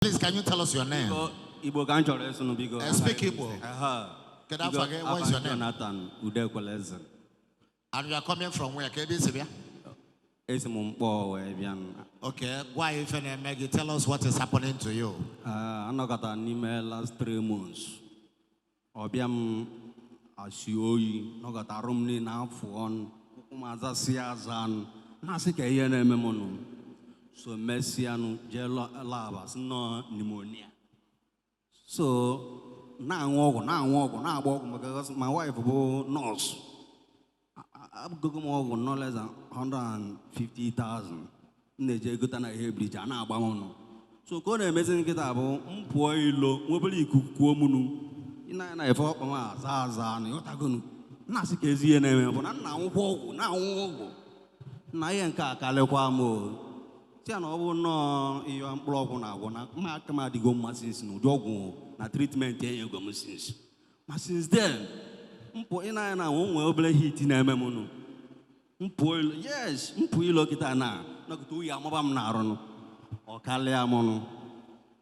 Please, can you tell us your name? Igbo Ganchore Sunubigo. Speak Igbo. Can I forget what is your name? Jonathan Udekweleze. And you are coming from where? Okay, why if you Maggie, tell us what is happening to you? I got an email last 3 months. Obiam Asioi, no got a room in Afon, Mazasiazan, Nasika Yenemono. So Messiano Jello Lavas, no pneumonia. So now walk because my wife will nurse. I'm going over no less than 150,000. Nejegutana Hebridge and Abamono. So go to Messin Kitabo, Poilo, Wobble Kuomunu. In I thought, Zazan, Yotagun, Nasikazi and now walk, now walk. Nayanka Kalequamo. Tiano no, you are block on our Markama go masses no dog, na treatment you go masses. But since then, Mpoina and I won't be hit in a memono. Mpoil, yes, Mpuilo Kitana, not to Yamabam Naron or Kaleamono.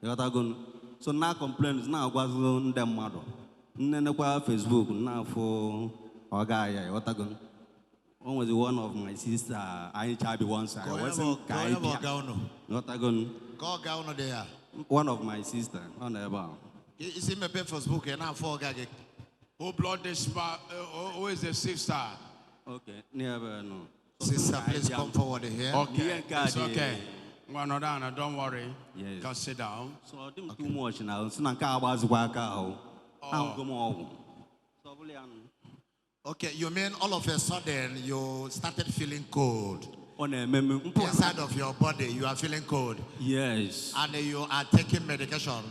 Yotagun. So now complaints now was on them mother. Nenaqua Facebook now for Ogaya, Yotagun. Almost one of my sister, I child once I wasn't not a gun. Go there. One of my sister, on the bar. Is him a pay Facebook and now for Gaggy? Who blood this who is the sister? Okay, never no. Sister, please come forward here. Okay, it's okay. One another, don't worry. Yes. Can sit down. So I didn't too much now. So now was work out. I'll go more. Okay, you mean all of a sudden you started feeling cold? On a inside of your body, you are feeling cold. Yes. And you are taking medication.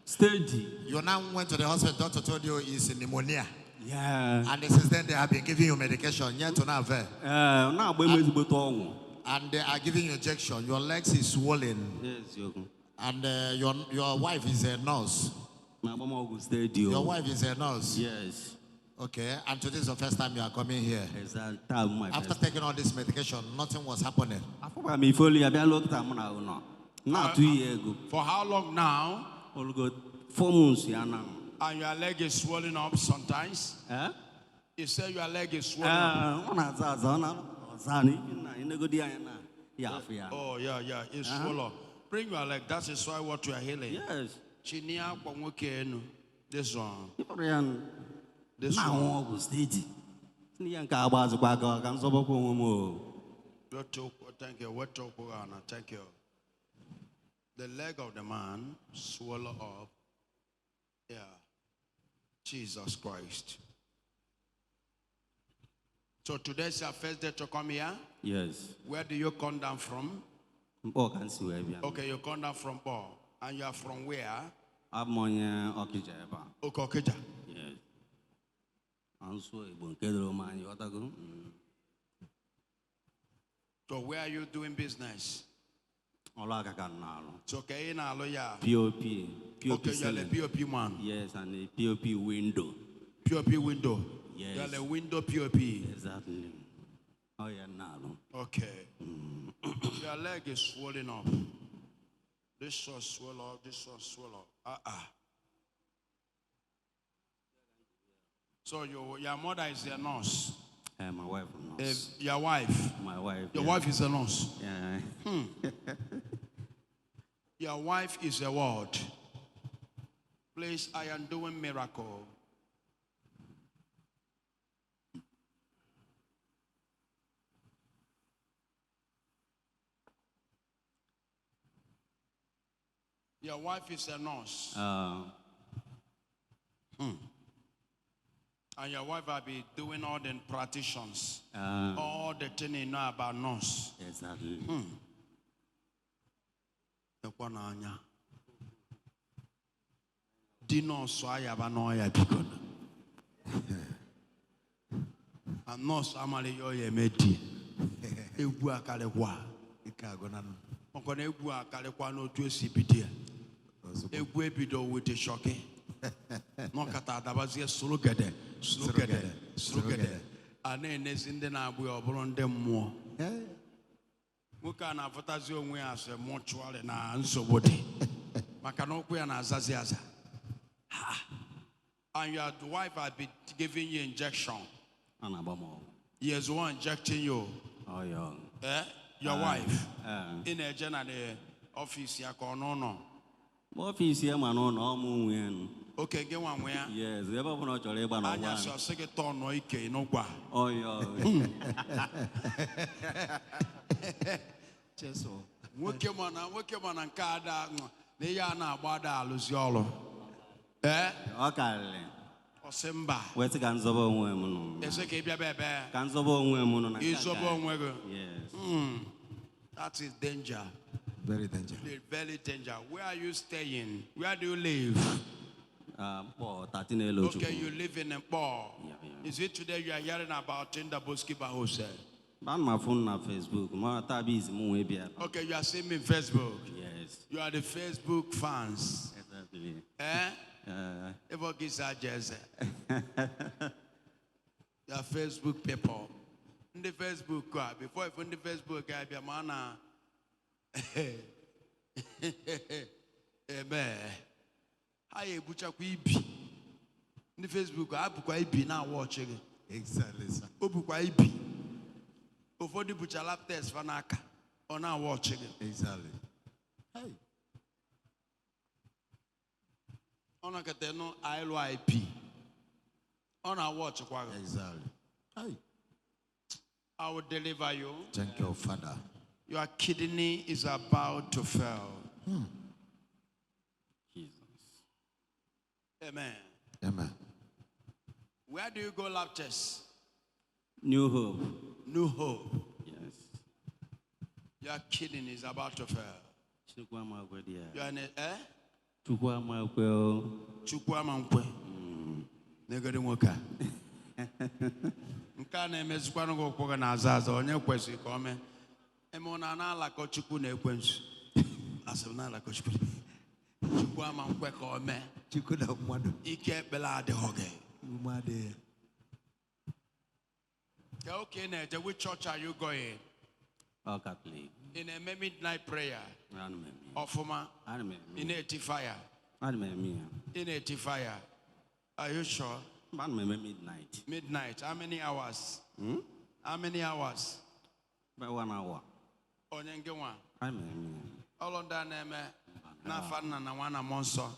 Steady. You now went to the hospital, doctor told you it's pneumonia. Yeah. And since then they have been giving you medication. Yet to now. And they are giving you injection. Your legs is swollen. Yes, and your wife is a nurse. Your wife is a nurse. Yes. Okay, and today is the first time you are coming here. After taking all this medication, nothing was happening. Not 2 years ago. For how long now? 4 months now. And your leg is swelling up sometimes? You say your leg is swelling up. Oh, yeah, it's swollen up. Bring your leg, that is why what you are healing. Yes. This one. This one was steady. Thank you. The leg of the man swallow up. Yeah. Jesus Christ. So today's your first day to come here? Yes. Where do you come down from? Okay, you come down from Bo. And you are from where? I'm on Okija. Okija. Yes. So where are you doing business? It's okay in a lawyer. POP. Okay, you're the POP man. Yes, and a POP window. POP window. Yes. You're the window POP. Exactly. Oh yeah, now. Okay. Your leg is swollen up. This one swell up. This one swell up. So your mother is a nurse. My wife is a nurse. Your wife? My wife. Your wife is a nurse? Yeah. Your wife is a what? Please, I am doing miracle. Your wife is a nurse. And your wife will be doing all the practitioners. All the thing you know about nurse. Exactly. Nurse I have an oil because. And nurse amali yo ye meti. Egwu akalekwa. Okone egwu akalekwa no tu esibidi. Egwu ebido with a shocking. No kata dabazie slugede. And then is in the nabu or blonde more. Who can advertise your way as a mortuary and so body? Makanoku and Azaziaza. And your wife had been giving you injection. Yes, one injecting you. Oh, yeah. Your wife. In a general office, no. Office, yeah, man, no, okay, get one where. Yes, we ever want to labor. I just saw second ton no ike no gua. Oh, yeah. Just so. Woke man and kada. They are now bada alusiolo. Okay. Osemba. Where's the guns of a woman? It's a kebia bebe. Guns of a woman. It's a bon Yes. That is danger. Very dangerous. Very danger. Where are you staying? Where do you live? Okay, you live in a bar. Yeah. Is it today you are hearing about in the Boskiba House? On my phone on Facebook. Okay, you are seeing me on Facebook. Yes. You are the Facebook fans. Exactly. Ever kiss our jersey. You are Facebook people. In the Facebook, before I found the Facebook, I be a man. Amen. Hi, Butcher Quibi. In the Facebook, I book IB now watching. Exactly, sir. Obu IB. Before the Butcher lap test Vanaka. Or now watching. Exactly. Hey. On a cateno ILYP. On our watch. Exactly. Hey. I will deliver you. Thank you, Father. Your kidney is about to fail. Jesus. Amen. Amen. Where do you go lab test? New Hope. New Hope. Yes. Your kidney is about to fail. You are in Chukwamankwe. Negodi Moka. Nkana emezikwana ngokwoga na azaza onye kwesị ka ome. Emona na alako Chukwu na ekwensu. Asem na alako Chukwu. Chukwamankwe ka ome. Chukwu na mmadu. Ike ekpele adịghị gị. Mmadu. Okay, now, which church are you going? Oh, Catholic. In a midnight prayer. Ofuma. In 85. In 85. Are you sure? Midnight. Midnight. How many hours? How many hours? By 1 hour. Onyengewa. All of that name. Na fana na wana monso.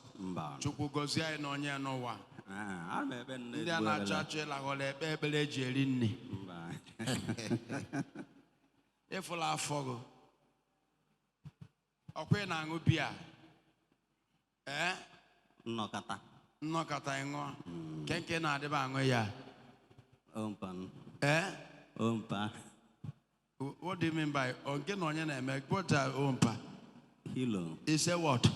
Chukwu gozia ino onye nowa. Ndị a na-achọ la gole ekpele eji eri nri. Efula afọ gị. Ọkwa na aṅụ biya. Nnọkọta ịṅụ. Kenke na-adịba aṅụ ya. Ompan. Ompa. What do you mean by onke na onye na-eme? What are ompa? Hilo. Is a what?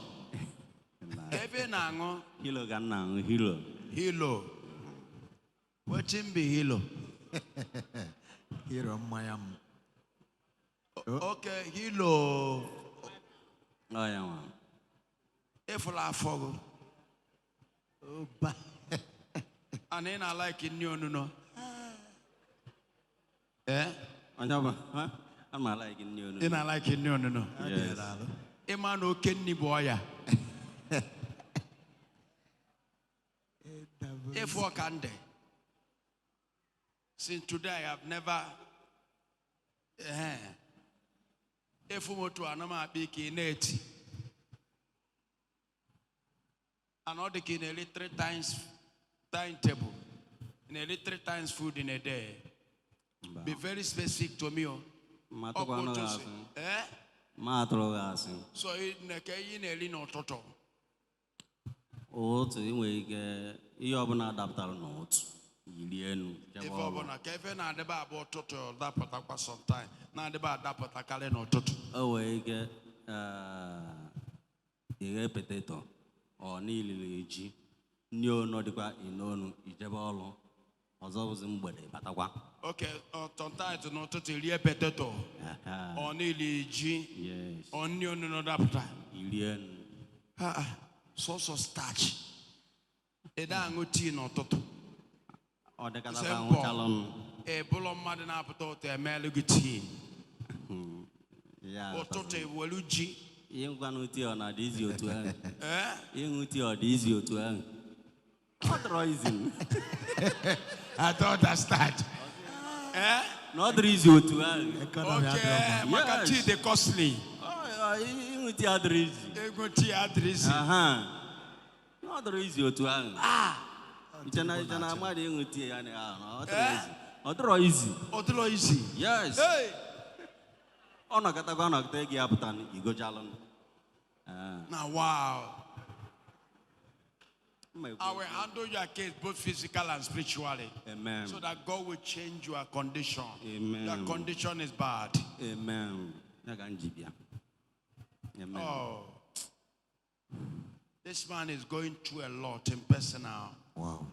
Ebe na aṅụ. Hilo ga na aṅụ hilo. Hilo. Wetin be hilo? Hero Mayam. Okay, hilo. Oh, yeah, man. Efula afọ gị. And then I like it new no. I'm like in new. Then I like it new no. Yes. Emma no kenni boya. If what can they? Since today I have never. If we to anama big in 80. And all the kin 3 times timetable. Nearly 3 times food in a day. Be very specific to me. So in the Kayin Elin or Toto. Oh, you have an adapter note. If I want to Kevin and the Babo Toto, that Pataka sometime. Now the Bad Pataka no Toto. Oh, we get a potato or nearly G. No, not the in no, Ijabalo. Okay, sometimes no totally potato. Or nearly G. Yes. Onion no adapter. Ilian. Sauce of starch. Edango tea no Toto. Or the Catalan. A bull of mud and apple to a melugi tea. Yeah. Or Toto Waluji. ịngwanụti ọ na dị izi otu ahụ. Eh? Ịṅụti ọ dị izi otu ahụ. Ọ dịrọ izi. I don't understand. Eh? Na ọ dịrọ izi otu ahụ. Okay, makati the costly. Ịṅụti adịrọ izi. Ego tea adresi. Aha. Na ọ dịrọ izi otu ahụ. Ichena mmadụ ịṅụti ya na ọ dịrọ izi. Ọ dịrọ izi. Odilo easy. Yes. Hey. Ọ nọkọta gị apụta igochalụ. Now wow. Mma I will handle your case both physical and spiritually. Amen. So that God will change your condition. Amen. Your condition is bad. Amen. Ya ka nji bịa. Amen. Oh. This man is going through a lot in personal. Wow.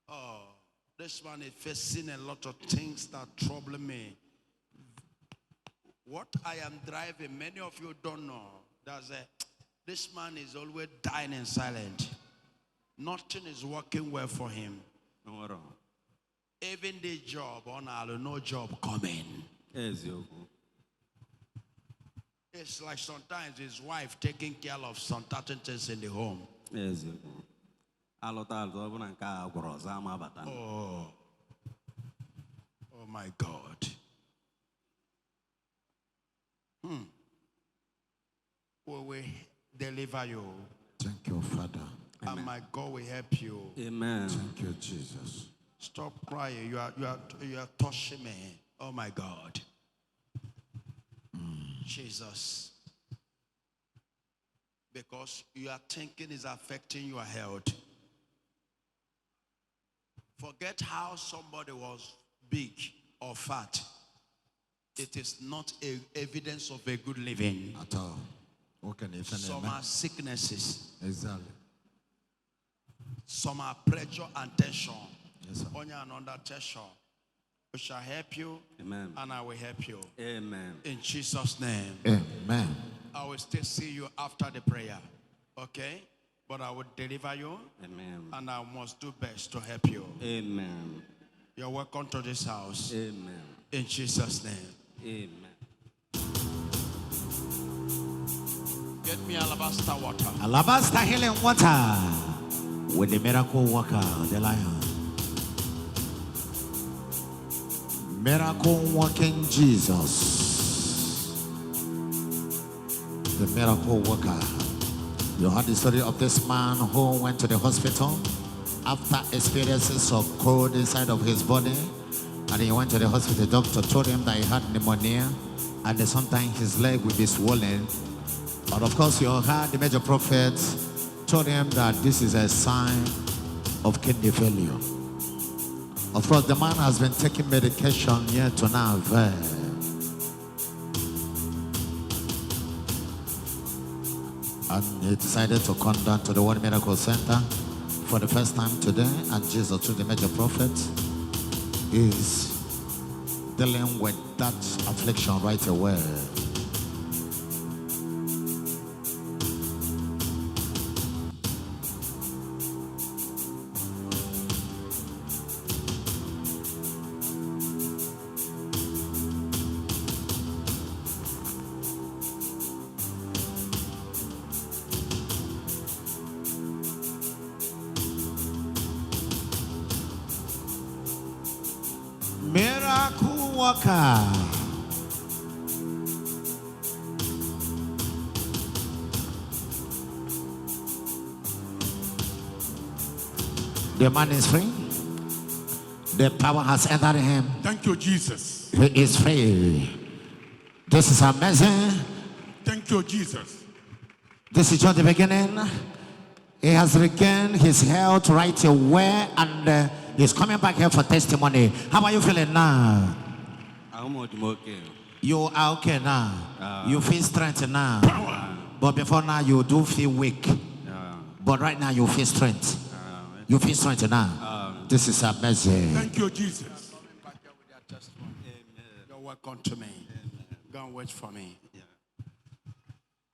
Oh. This man is facing a lot of things that trouble me. What I am driving, many of you don't know. This man is always dying in silence. Nothing is working well for him. Even the job, no job coming. It's like sometimes his wife taking care of some certain things in the home. Oh. Oh my God. We will deliver you. Thank you, Father. Amen. And my God will help you. Amen. Thank you, Jesus. Stop crying. You are touching me. Oh my God. Jesus. Because your thinking is affecting your health. Forget how somebody was big or fat. It is not evidence of a good living. At all. Some are sicknesses. Exactly. Some are pressure and tension. Yes, sir. When you're under tension, we shall help you. Amen. And I will help you. Amen. In Jesus' name. Amen. I will still see you after the prayer. Okay? But I will deliver you. Amen. And I must do best to help you. Amen. You're welcome to this house. Amen. In Jesus' name. Amen. Get me alabaster water. Alabaster healing water with the miracle worker, the lion. Miracle working Jesus. The miracle worker. You heard the story of this man who went to the hospital after experiences of cold inside of his body. And he went to the hospital. The doctor told him that he had pneumonia and that sometimes his leg will be swollen. But of course, you heard the major prophet told him that this is a sign of kidney failure. Of course, the man has been taking medication yet to now. And he decided to come down to the World Miracle Center for the first time today. And Jesus, through the major prophet, is dealing with that affliction right away. Miracle worker. The man is free. The power has entered him. Thank you, Jesus. He is free. This is amazing. Thank you, Jesus. This is just the beginning. He has regained his health right away and he's coming back here for testimony. How are you feeling now? I'm okay. You are okay now. You feel strength now. Power. But before now, you do feel weak. But right now, you feel strength. You feel strength now. This is amazing. Thank you, Jesus. You're welcome to me. Go and wait for me.